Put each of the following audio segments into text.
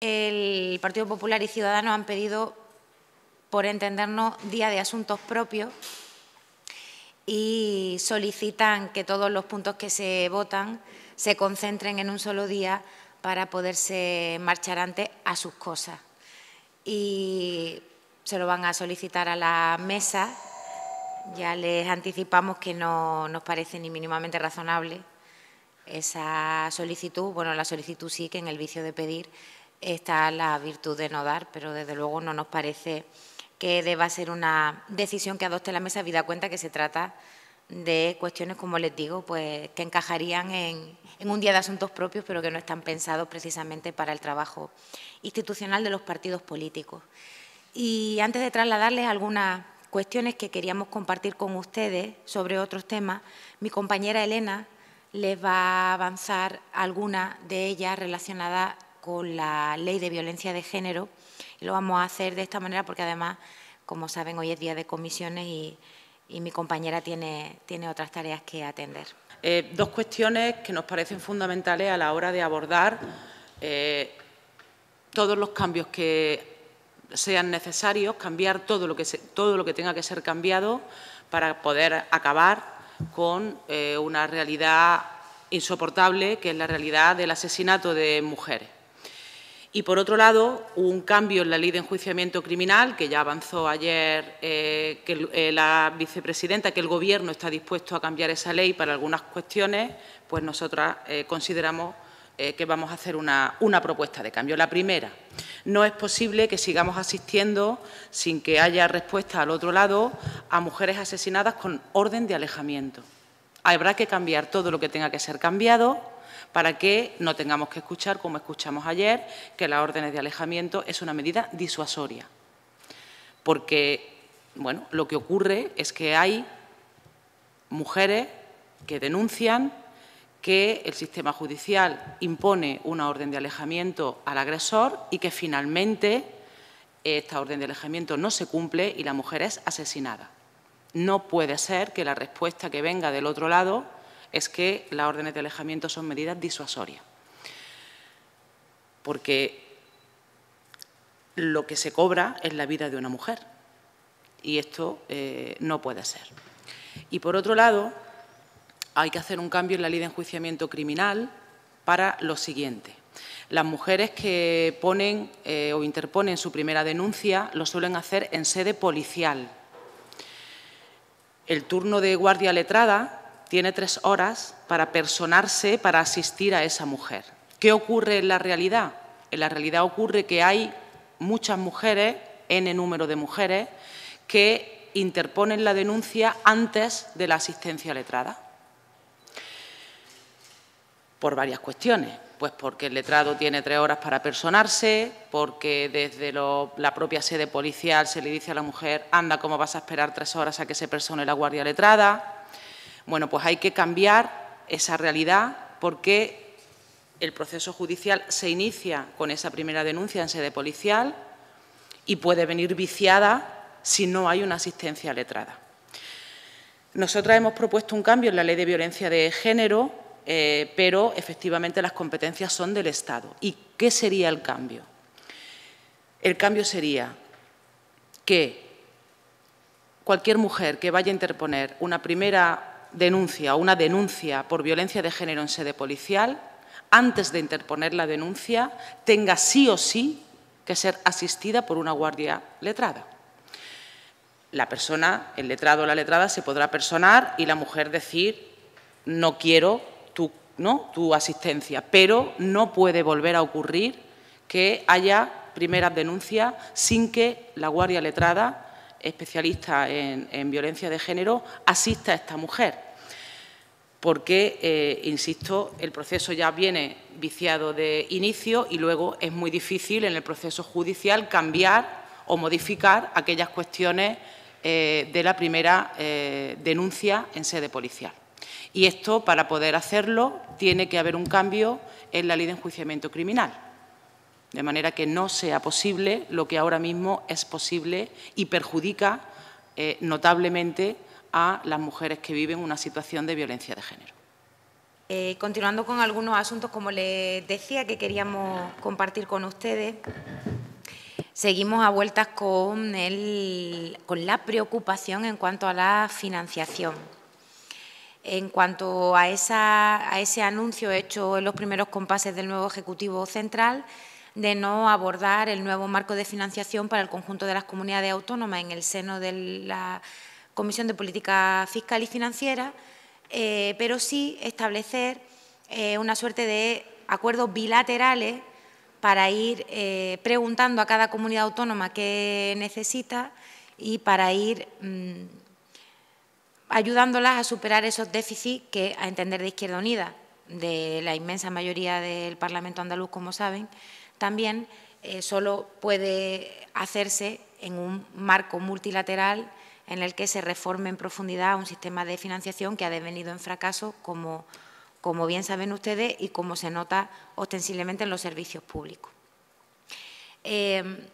El Partido Popular y Ciudadanos han pedido, por entendernos, día de asuntos propios y solicitan que todos los puntos que se votan se concentren en un solo día para poderse marchar antes a sus cosas. Y se lo van a solicitar a la mesa. Ya les anticipamos que no nos parece ni mínimamente razonable esa solicitud. Bueno, la solicitud sí, que en el vicio de pedir está la virtud de no dar, pero desde luego no nos parece que deba ser una decisión que adopte la mesa, habida cuenta que se trata de cuestiones, como les digo, pues que encajarían en un día de asuntos propios, pero que no están pensados precisamente para el trabajo institucional de los partidos políticos. Y antes de trasladarles algunas cuestiones que queríamos compartir con ustedes sobre otros temas, mi compañera Elena les va a avanzar algunas de ellas relacionadas con la Ley de Violencia de Género. Y lo vamos a hacer de esta manera porque, además, como saben, hoy es día de comisiones y mi compañera tiene otras tareas que atender. Dos cuestiones que nos parecen fundamentales a la hora de abordar todos los cambios que sean necesarios, cambiar todo lo que tenga que ser cambiado para poder acabar con una realidad insoportable, que es la realidad del asesinato de mujeres. Y, por otro lado, un cambio en la Ley de Enjuiciamiento Criminal, que ya avanzó ayer la vicepresidenta, que el Gobierno está dispuesto a cambiar esa ley para algunas cuestiones, pues nosotras consideramos que vamos a hacer una propuesta de cambio. La primera, no es posible que sigamos asistiendo, sin que haya respuesta al otro lado, a mujeres asesinadas con orden de alejamiento. Habrá que cambiar todo lo que tenga que ser cambiado para que no tengamos que escuchar, como escuchamos ayer, que las órdenes de alejamiento es una medida disuasoria. Porque, bueno, lo que ocurre es que hay mujeres que denuncian que el sistema judicial impone una orden de alejamiento al agresor y que finalmente esta orden de alejamiento no se cumple y la mujer es asesinada. No puede ser que la respuesta que venga del otro lado es que las órdenes de alejamiento son medidas disuasorias, porque lo que se cobra es la vida de una mujer y esto no puede ser. Y, por otro lado, hay que hacer un cambio en la Ley de Enjuiciamiento Criminal para lo siguiente. Las mujeres que ponen o interponen su primera denuncia lo suelen hacer en sede policial. El turno de guardia letrada tiene 3 horas para personarse, para asistir a esa mujer. ¿Qué ocurre en la realidad? En la realidad ocurre que hay muchas mujeres, N número de mujeres, que interponen la denuncia antes de la asistencia letrada. Por varias cuestiones. Pues porque el letrado tiene 3 horas para personarse, porque desde la propia sede policial se le dice a la mujer, anda, ¿cómo vas a esperar 3 horas a que se persone la guardia letrada? Bueno, pues hay que cambiar esa realidad porque el proceso judicial se inicia con esa primera denuncia en sede policial y puede venir viciada si no hay una asistencia letrada. Nosotras hemos propuesto un cambio en la Ley de Violencia de Género, pero efectivamente las competencias son del Estado. ¿Y qué sería el cambio? El cambio sería que cualquier mujer que vaya a interponer una primera denuncia o una denuncia por violencia de género en sede policial, antes de interponer la denuncia, tenga sí o sí que ser asistida por una guardia letrada. La persona, el letrado o la letrada, se podrá personar y la mujer decir, no quiero tu asistencia, pero no puede volver a ocurrir que haya primeras denuncias sin que la guardia letrada, especialista en violencia de género, asista a esta mujer. Porque, insisto, el proceso ya viene viciado de inicio y luego es muy difícil en el proceso judicial cambiar o modificar aquellas cuestiones de la primera denuncia en sede policial. Y esto, para poder hacerlo, tiene que haber un cambio en la Ley de Enjuiciamiento Criminal, de manera que no sea posible lo que ahora mismo es posible y perjudica notablemente a las mujeres que viven una situación de violencia de género. Continuando con algunos asuntos, como les decía, que queríamos compartir con ustedes, seguimos a vueltas con la preocupación en cuanto a la financiación. En cuanto a ese anuncio hecho en los primeros compases del nuevo Ejecutivo Central de no abordar el nuevo marco de financiación para el conjunto de las comunidades autónomas en el seno de la Comisión de Política Fiscal y Financiera, pero sí establecer una suerte de acuerdos bilaterales para ir preguntando a cada comunidad autónoma qué necesita y para ir ayudándolas a superar esos déficits que, a entender de Izquierda Unida, de la inmensa mayoría del Parlamento andaluz, como saben, también solo puede hacerse en un marco multilateral en el que se reforme en profundidad un sistema de financiación que ha devenido en fracaso, como bien saben ustedes y como se nota ostensiblemente en los servicios públicos. El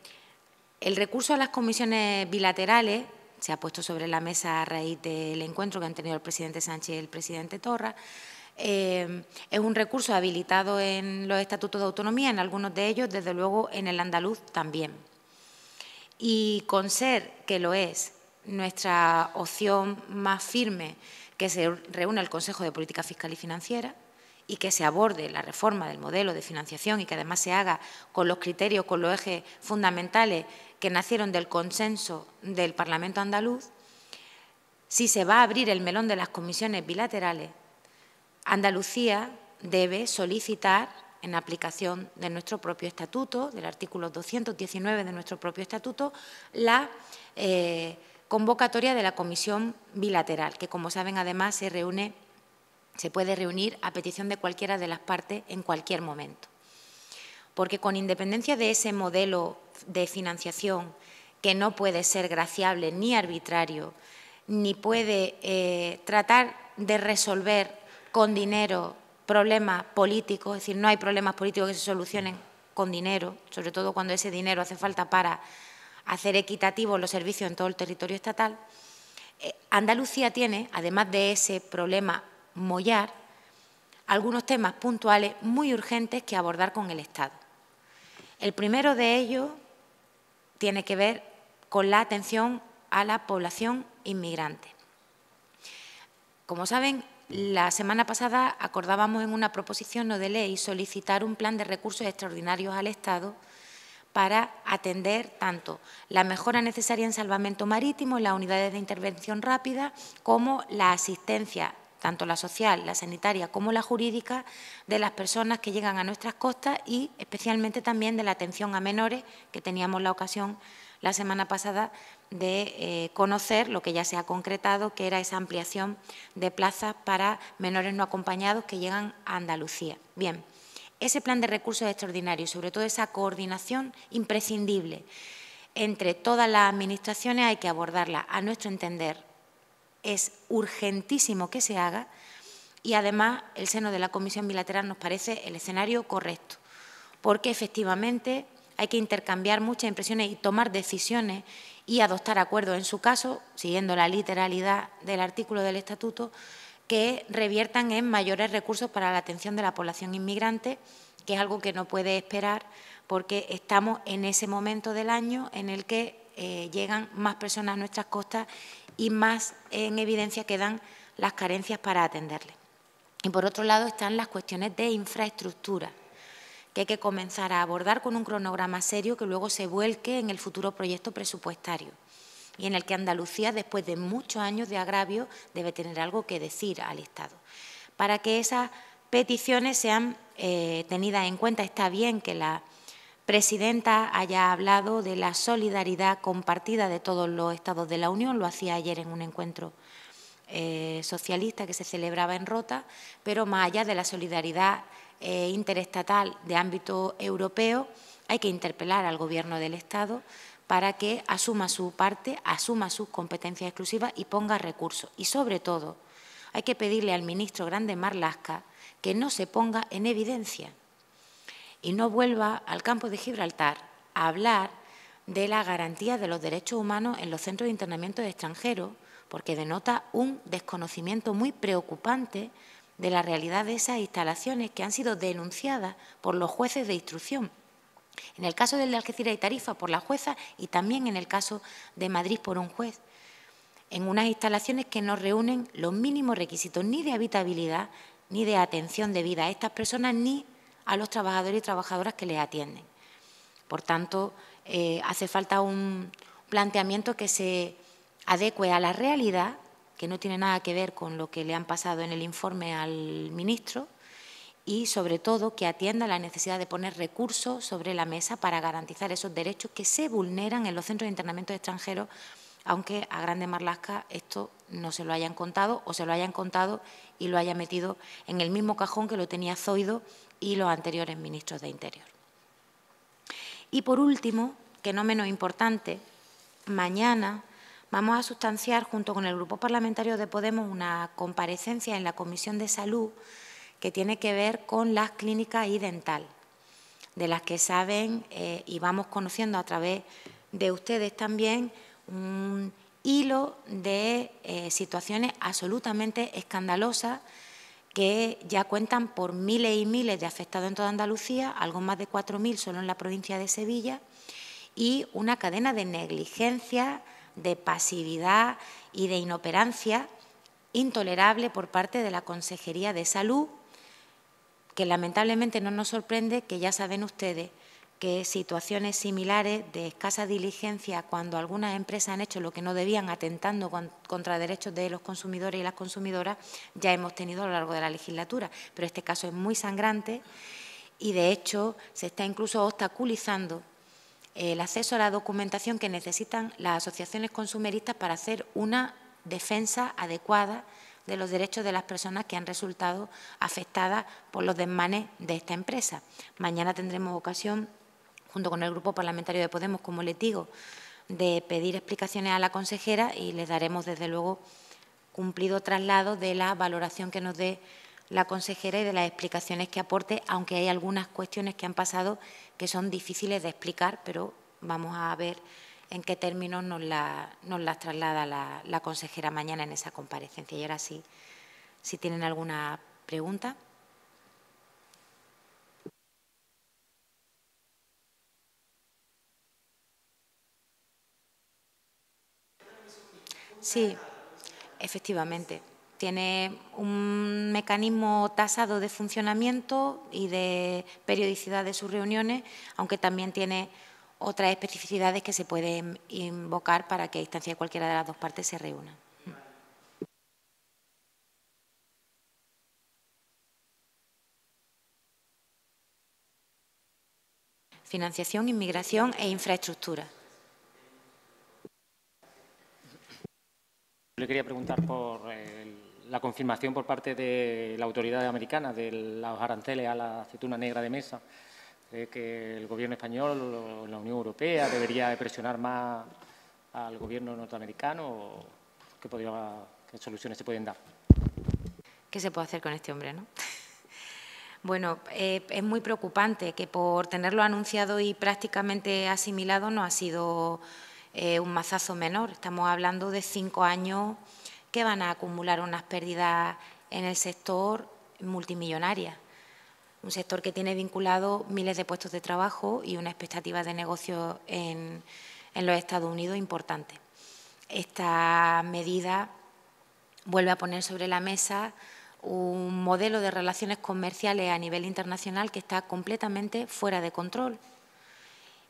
recurso a las comisiones bilaterales se ha puesto sobre la mesa a raíz del encuentro que han tenido el presidente Sánchez y el presidente Torra. Es un recurso habilitado en los estatutos de autonomía, en algunos de ellos, desde luego en el andaluz también. Y con ser que lo es nuestra opción más firme, que se reúne el Consejo de Política Fiscal y Financiera y que se aborde la reforma del modelo de financiación y que además se haga con los criterios, con los ejes fundamentales que nacieron del consenso del Parlamento andaluz, si se va a abrir el melón de las comisiones bilaterales, Andalucía debe solicitar, en aplicación de nuestro propio estatuto, del artículo 219 de nuestro propio estatuto, la convocatoria de la comisión bilateral, que, como saben, además se puede reunir a petición de cualquiera de las partes en cualquier momento. Porque con independencia de ese modelo de financiación, que no puede ser graciable ni arbitrario, ni puede tratar de resolver con dinero problemas políticos, es decir, no hay problemas políticos que se solucionen con dinero, sobre todo cuando ese dinero hace falta para hacer equitativos los servicios en todo el territorio estatal. Andalucía tiene, además de ese problema mollar, algunos temas puntuales muy urgentes que abordar con el Estado. El primero de ellos tiene que ver con la atención a la población inmigrante. Como saben, la semana pasada acordábamos en una proposición no de ley solicitar un plan de recursos extraordinarios al Estado para atender tanto la mejora necesaria en salvamento marítimo en las unidades de intervención rápida como la asistencia, tanto la social, la sanitaria como la jurídica, de las personas que llegan a nuestras costas y especialmente también de la atención a menores, que teníamos la ocasión la semana pasada de conocer lo que ya se ha concretado, que era esa ampliación de plazas para menores no acompañados que llegan a Andalucía. Bien, ese plan de recursos extraordinarios, sobre todo esa coordinación imprescindible entre todas las administraciones, hay que abordarla, a nuestro entender. Es urgentísimo que se haga y, además, el seno de la Comisión Bilateral nos parece el escenario correcto, porque efectivamente hay que intercambiar muchas impresiones y tomar decisiones y adoptar acuerdos, en su caso, siguiendo la literalidad del artículo del Estatuto, que reviertan en mayores recursos para la atención de la población inmigrante, que es algo que no puede esperar porque estamos en ese momento del año en el que llegan más personas a nuestras costas y más en evidencia quedan las carencias para atenderles. Y, por otro lado, están las cuestiones de infraestructura, que hay que comenzar a abordar con un cronograma serio que luego se vuelque en el futuro proyecto presupuestario y en el que Andalucía, después de muchos años de agravio, debe tener algo que decir al Estado. Para que esas peticiones sean tenidas en cuenta, está bien que la presidenta haya hablado de la solidaridad compartida de todos los Estados de la Unión, lo hacía ayer en un encuentro socialista que se celebraba en Rota, pero más allá de la solidaridad interestatal de ámbito europeo, hay que interpelar al Gobierno del Estado para que asuma su parte, asuma sus competencias exclusivas y ponga recursos. Y, sobre todo, hay que pedirle al ministro Grande Marlaska que no se ponga en evidencia y no vuelva al campo de Gibraltar a hablar de la garantía de los derechos humanos en los centros de internamiento de extranjeros, porque denota un desconocimiento muy preocupante de la realidad de esas instalaciones que han sido denunciadas por los jueces de instrucción. En el caso del de Algeciras y Tarifa por la jueza y también en el caso de Madrid por un juez. En unas instalaciones que no reúnen los mínimos requisitos ni de habitabilidad ni de atención debida a estas personas ni a los trabajadores y trabajadoras que les atienden. Por tanto, hace falta un planteamiento que se adecue a la realidad, que no tiene nada que ver con lo que le han pasado en el informe al ministro, y, sobre todo, que atienda la necesidad de poner recursos sobre la mesa para garantizar esos derechos que se vulneran en los centros de internamiento de extranjeros, aunque a Grande Marlaska esto no se lo hayan contado o se lo hayan contado y lo haya metido en el mismo cajón que lo tenía Zoido y los anteriores ministros de Interior. Y, por último, que no menos importante, mañana vamos a sustanciar, junto con el Grupo Parlamentario de Podemos, una comparecencia en la Comisión de Salud que tiene que ver con las clínicas iDental, de las que saben y vamos conociendo a través de ustedes también un hilo de situaciones absolutamente escandalosas que ya cuentan por miles y miles de afectados en toda Andalucía, algo más de 4.000 solo en la provincia de Sevilla, y una cadena de negligencia, de pasividad y de inoperancia intolerable por parte de la Consejería de Salud, que lamentablemente no nos sorprende que ya saben ustedes que situaciones similares de escasa diligencia cuando algunas empresas han hecho lo que no debían, atentando contra derechos de los consumidores y las consumidoras, ya hemos tenido a lo largo de la legislatura. Pero este caso es muy sangrante y, de hecho, se está incluso obstaculizando el acceso a la documentación que necesitan las asociaciones consumeristas para hacer una defensa adecuada de los derechos de las personas que han resultado afectadas por los desmanes de esta empresa. Mañana tendremos ocasión, junto con el Grupo Parlamentario de Podemos, como les digo, de pedir explicaciones a la consejera y les daremos, desde luego, cumplido traslado de la valoración que nos dé la consejera y de las explicaciones que aporte, aunque hay algunas cuestiones que han pasado que son difíciles de explicar, pero vamos a ver en qué términos nos las traslada la consejera mañana en esa comparecencia. Y ahora sí, si tienen alguna pregunta. Sí, efectivamente. Tiene un mecanismo tasado de funcionamiento y de periodicidad de sus reuniones, aunque también tiene otras especificidades que se pueden invocar para que a instancia de cualquiera de las dos partes se reúnan. Financiación, inmigración e infraestructura. Le quería preguntar por la confirmación por parte de la autoridad americana de los aranceles a la aceituna negra de mesa, que el Gobierno español o la Unión Europea debería presionar más al Gobierno norteamericano, o qué soluciones se pueden dar. ¿Qué se puede hacer con este hombre, no? Bueno, es muy preocupante que por tenerlo anunciado y prácticamente asimilado no ha sido un mazazo menor. Estamos hablando de 5 años que van a acumular unas pérdidas en el sector multimillonarias. Un sector que tiene vinculado miles de puestos de trabajo y una expectativa de negocio en los Estados Unidos importante. Esta medida vuelve a poner sobre la mesa un modelo de relaciones comerciales a nivel internacional que está completamente fuera de control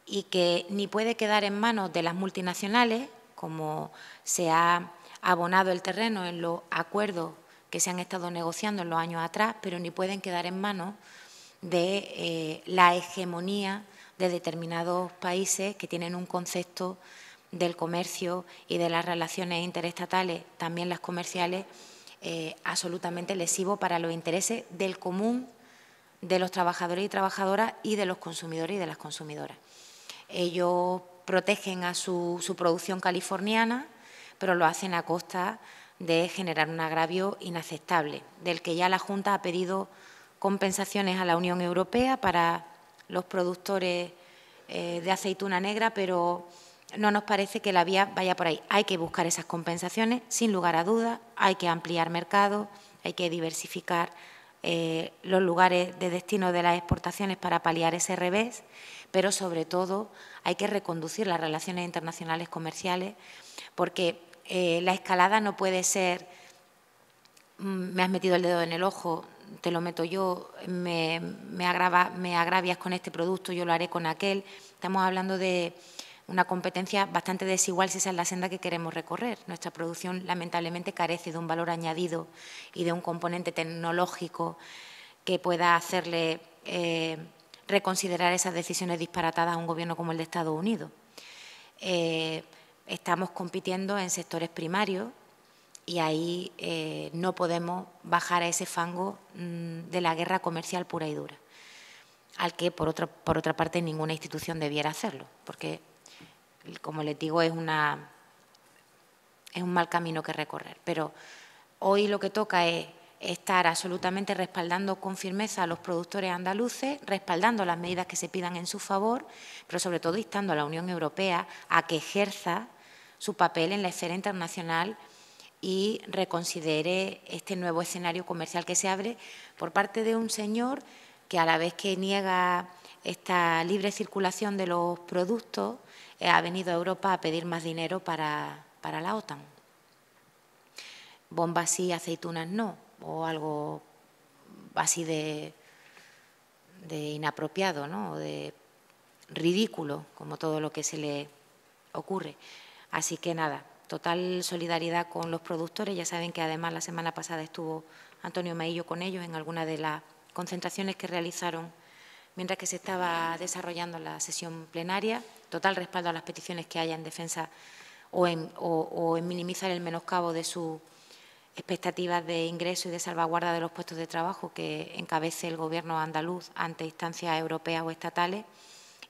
y que ni puede quedar en manos de las multinacionales, como se ha abonado el terreno en los acuerdos que se han estado negociando en los años atrás, pero ni pueden quedar en manos de la hegemonía de determinados países que tienen un concepto del comercio y de las relaciones interestatales, también las comerciales, absolutamente lesivo para los intereses del común de los trabajadores y trabajadoras y de los consumidores y de las consumidoras. Ellos protegen a su producción californiana, pero lo hacen a costa de generar un agravio inaceptable, del que ya la Junta ha pedido compensaciones a la Unión Europea para los productores de aceituna negra, pero no nos parece que la vía vaya por ahí. Hay que buscar esas compensaciones, sin lugar a dudas, hay que ampliar mercado, hay que diversificar los lugares de destino de las exportaciones para paliar ese revés, pero sobre todo hay que reconducir las relaciones internacionales comerciales, porque la escalada no puede ser me has metido el dedo en el ojo, te lo meto yo, me agravias con este producto, yo lo haré con aquel. Estamos hablando de una competencia bastante desigual si esa es la senda que queremos recorrer. Nuestra producción, lamentablemente, carece de un valor añadido y de un componente tecnológico que pueda hacerle reconsiderar esas decisiones disparatadas a un gobierno como el de Estados Unidos. Estamos compitiendo en sectores primarios y ahí no podemos bajar a ese fango de la guerra comercial pura y dura, al que, por otra parte, ninguna institución debiera hacerlo, porque, como les digo, es un mal camino que recorrer. Pero hoy lo que toca es estar absolutamente respaldando con firmeza a los productores andaluces, respaldando las medidas que se pidan en su favor, pero sobre todo instando a la Unión Europea a que ejerza su papel en la esfera internacional y reconsidere este nuevo escenario comercial que se abre por parte de un señor que, a la vez que niega esta libre circulación de los productos, ha venido a Europa a pedir más dinero para la OTAN. Bombas sí, aceitunas no, o algo así de inapropiado, ¿no? O de ridículo, como todo lo que se le ocurre. Así que nada, total solidaridad con los productores. Ya saben que además la semana pasada estuvo Antonio Maillo con ellos en alguna de las concentraciones que realizaron mientras que se estaba desarrollando la sesión plenaria. Total respaldo a las peticiones que haya en defensa o en minimizar el menoscabo de sus expectativas de ingreso y de salvaguarda de los puestos de trabajo que encabece el Gobierno andaluz ante instancias europeas o estatales,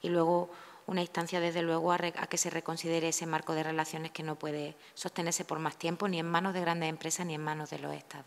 y luego una instancia, desde luego, a que se reconsidere ese marco de relaciones que no puede sostenerse por más tiempo, ni en manos de grandes empresas ni en manos de los Estados.